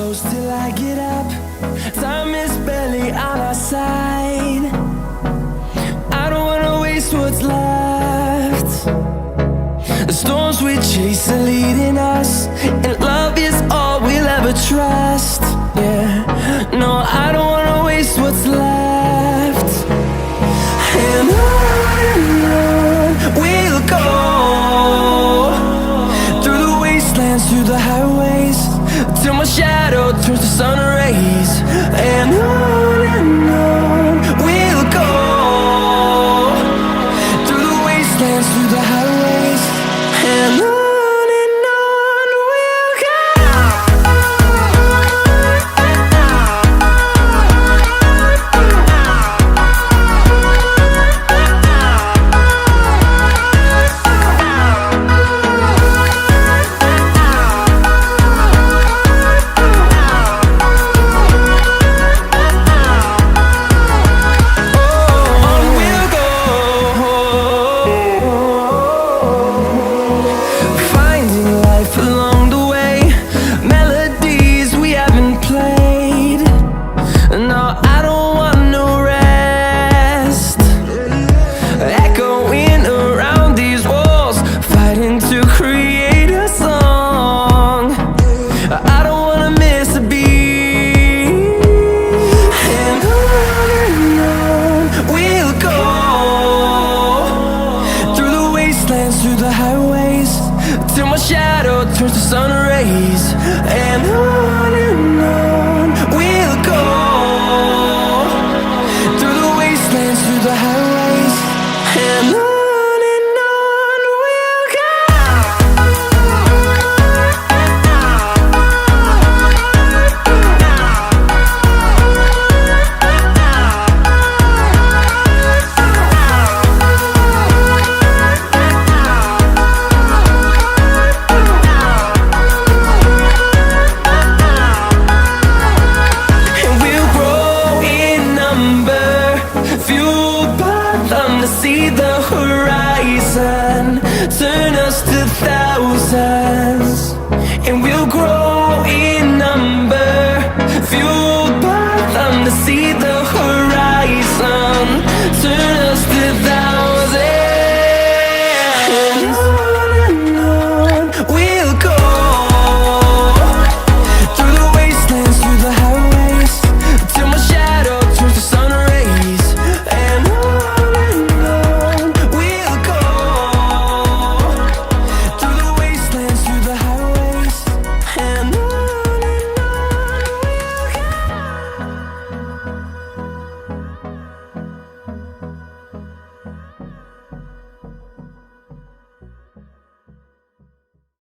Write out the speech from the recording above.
close till I get up. Time is barely on our side. I don't wanna waste what's left. The storms we chase are leading us, and love is all we'll ever trust. Yeah, no, I don't wanna waste what's left. And on we'll go, through the wastelands, through the highways, till my shadow turns to sun rays. And on we'll go, through the wastelands, through the highways, and on we'll go. Through the highways, till my shadow turns to sun rays. And on we'll go, through the wastelands, through the highways, and on we'll go. To see the horizon turn us to thousands, and we'll grow in number, fueled by them to see the